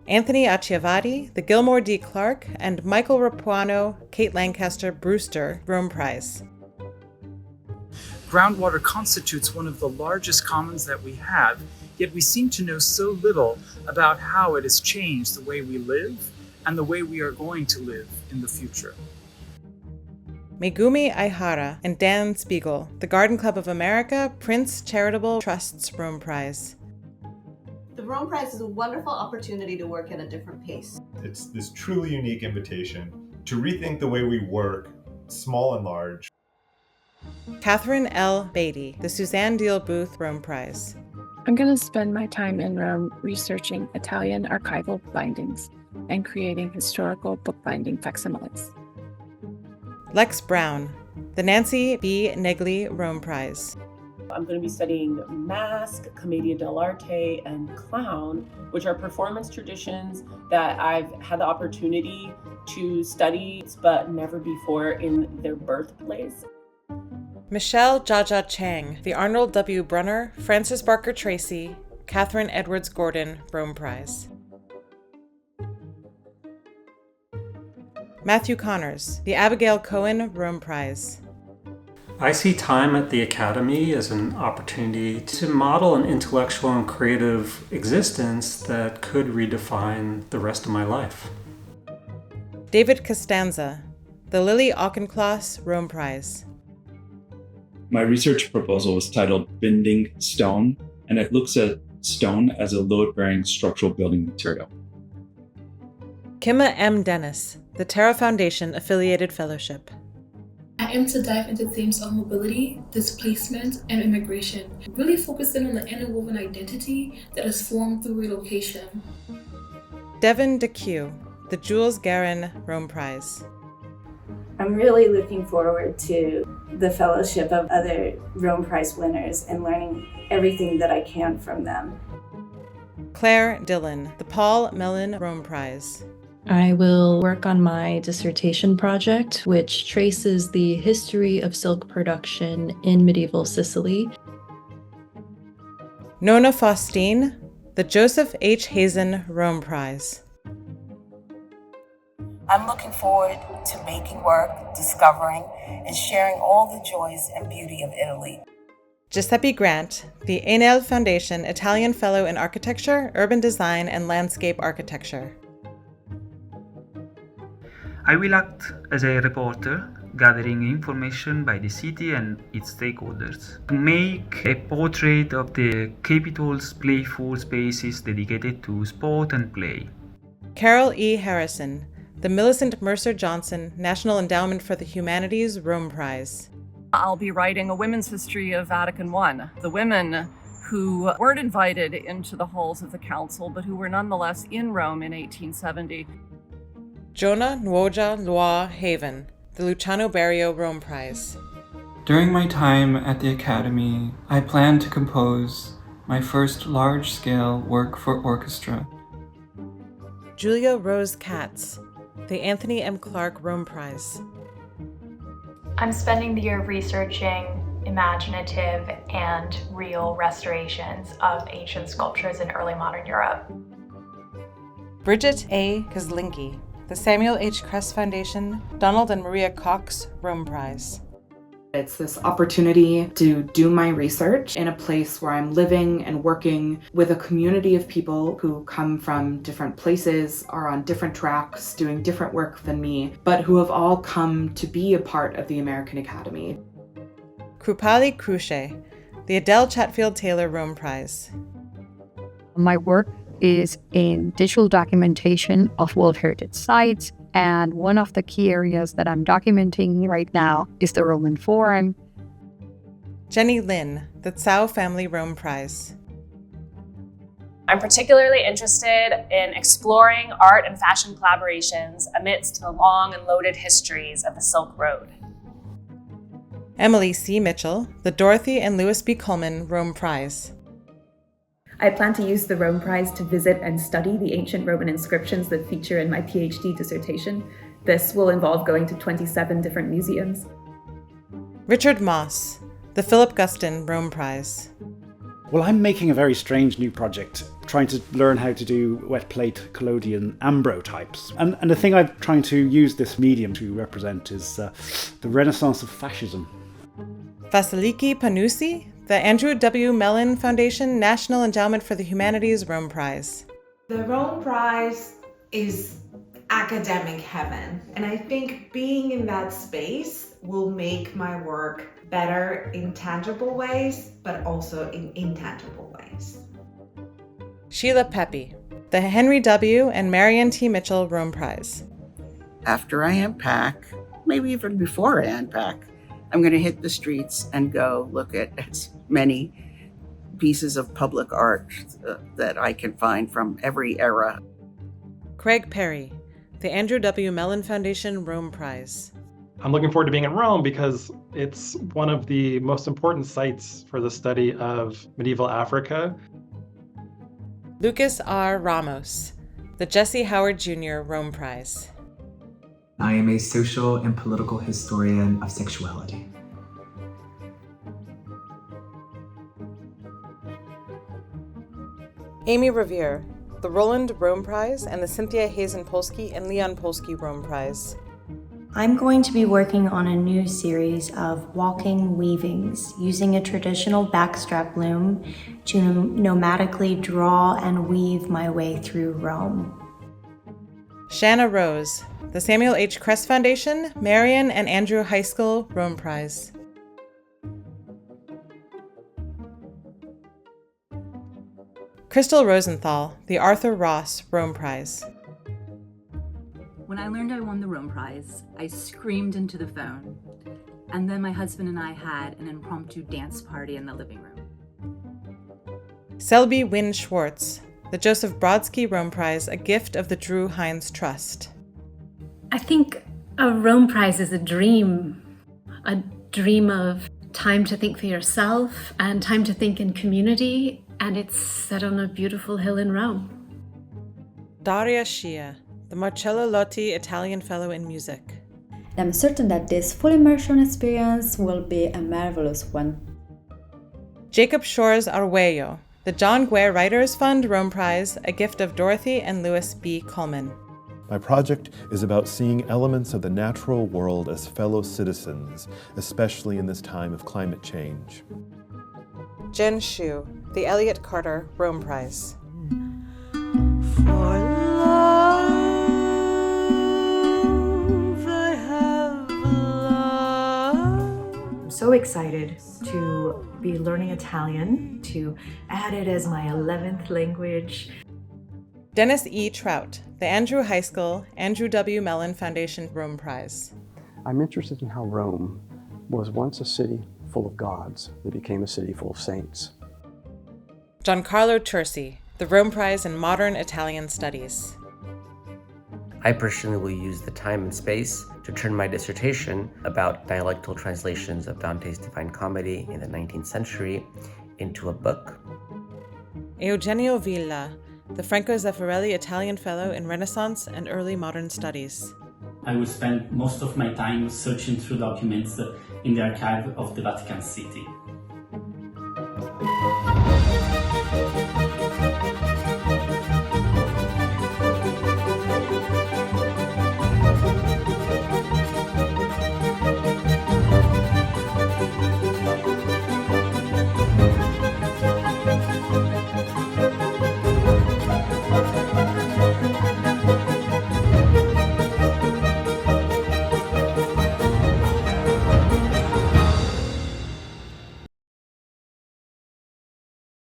Anthony Acciavati, the Gilmore D. Clark, and Michael Rapuano, Kate Lancaster Brewster Rome Prize. Groundwater constitutes one of the largest commons that we have, yet we seem to know so little about how it has changed the way we live and the way we are going to live in the future. Megumi Aihara and Dan Spiegel, the Garden Club of America Prince Charitable Trust's Rome Prize. The Rome Prize is a wonderful opportunity to work at a different pace. It's this truly unique invitation to rethink the way we work, small and large. Catherine L. Beatty, the Suzanne Deal Booth Rome Prize. I'm going to spend my time in Rome researching Italian archival bindings and creating historical bookbinding facsimiles. Lex Brown, the Nancy B. Negley Rome Prize. I'm going to be studying masque, commedia dell'arte, and clown, which are performance traditions that I've had the opportunity to study, but never before in their birthplace. Michelle Jaja Chang, the Arnold W. Brunner, Frances Barker Tracy, Catherine Edwards Gordon Rome Prize. Matthew Connors, the Abigail Cohen Rome Prize. I see time at the Academy as an opportunity to model an intellectual and creative existence that could redefine the rest of my life. David Costanza, the Lily Auchincloss Rome Prize. My research proposal was titled Bending Stone, and it looks at stone as a load-bearing structural building material. Kima M. Dennis, the Terra Foundation Affiliated Fellowship. I aim to dive into themes of mobility, displacement, and immigration, really focusing on the interwoven identity that is formed through relocation. Devin DeQ, the Jules Guerin Rome Prize. I'm really looking forward to the fellowship of other Rome Prize winners and learning everything that I can from them. Claire Dillon, the Paul Mellon Rome Prize. I will work on my dissertation project, which traces the history of silk production in medieval Sicily. Nona Faustine, the Joseph H. Hazen Rome Prize. I'm looking forward to making work, discovering, and sharing all the joys and beauty of Italy. Giuseppe Grant, the Enel Foundation Italian Fellow in Architecture, Urban Design, and Landscape Architecture. I will act as a reporter, gathering information by the city and its stakeholders to make a portrait of the capital's playful spaces dedicated to sport and play. Carol E. Harrison, the Millicent Mercer Johnson National Endowment for the Humanities Rome Prize. I'll be writing a women's history of Vatican I, the women who weren't invited into the halls of the council, but who were nonetheless in Rome in 1870. Jonah Nwoja Lua Haven, the Luciano Berio Rome Prize. During my time at the Academy, I plan to compose my first large-scale work for orchestra. Julia Rose Katz, the Anthony M. Clark Rome Prize. I'm spending the year researching imaginative and real restorations of ancient sculptures in early modern Europe. Bridget A. Kozlinski, the Samuel H. Kress Foundation Donald and Maria Cox Rome Prize. It's this opportunity to do my research in a place where I'm living and working with a community of people who come from different places, are on different tracks, doing different work than me, but who have all come to be a part of the American Academy. Krupali Krushe, the Adele Chatfield Taylor Rome Prize. My work is in digital documentation of World Heritage Sites, and one of the key areas that I'm documenting right now is the Roman Forum. Jenny Lin, the Tsao Family Rome Prize. I'm particularly interested in exploring art and fashion collaborations amidst the long and loaded histories of the Silk Road. Emily C. Mitchell, the Dorothy and Louis B. Coleman Rome Prize. I plan to use the Rome Prize to visit and study the ancient Roman inscriptions that feature in my PhD dissertation. This will involve going to 27 different museums. Richard Moss, the Philip Guston Rome Prize. Well, I'm making a very strange new project trying to learn how to do wet plate collodion ambrotypes. And the thing I'm trying to use this medium to represent is the renaissance of fascism. Vasiliki Panusi, the Andrew W. Mellon Foundation National Endowment for the Humanities Rome Prize. The Rome Prize is academic heaven, and I think being in that space will make my work better in tangible ways, but also in intangible ways. Sheila Pepe, the Henry W. and Marion T. Mitchell Rome Prize. After I unpack, maybe even before I unpack, I'm going to hit the streets and go look at as many pieces of public art that I can find from every era. Craig Perry, the Andrew W. Mellon Foundation Rome Prize. I'm looking forward to being in Rome because it's one of the most important sites for the study of medieval Africa. Lucas R. Ramos, the Jesse Howard Jr. Rome Prize. I am a social and political historian of sexuality. Amy Revere, the Roland Rome Prize and the Cynthia Hazen-Polsky and Leon Polsky Rome Prize. I'm going to be working on a new series of walking weavings using a traditional backstrap loom to nomadically draw and weave my way through Rome. Shanna Rose, the Samuel H. Kress Foundation, Marion and Andrew High School Rome Prize. Crystal Rosenthal, the Arthur Ross Rome Prize. When I learned I won the Rome Prize, I screamed into the phone. And then my husband and I had an impromptu dance party in the living room. Selby Wynne Schwartz, the Joseph Brodsky Rome Prize, a gift of the Drew Hines Trust. I think a Rome Prize is a dream of time to think for yourself and time to think in community, and it's set on a beautiful hill in Rome. Daria Shia, the Marcello Lotti Italian Fellow in Music. I'm certain that this full immersion experience will be a marvelous one. Jacob Shores Arguello, the John Guare Writers Fund Rome Prize, a gift of Dorothy and Louis B. Coleman. My project is about seeing elements of the natural world as fellow citizens, especially in this time of climate change. Jen Shu, the Elliott Carter Rome Prize. I'm so excited to be learning Italian, to add it as my 11th language. Dennis E. Trout, the Andrew High School Andrew W. Mellon Foundation Rome Prize. I'm interested in how Rome was once a city full of gods that became a city full of saints. Giancarlo Tursi, the Rome Prize in Modern Italian Studies. I personally will use the time and space to turn my dissertation about dialectal translations of Dante's Divine Comedy in the 19th century into a book. Eugenio Villa, the Franco Zeffirelli Italian Fellow in Renaissance and Early Modern Studies. I will spend most of my time searching through documents in the archive of the Vatican City.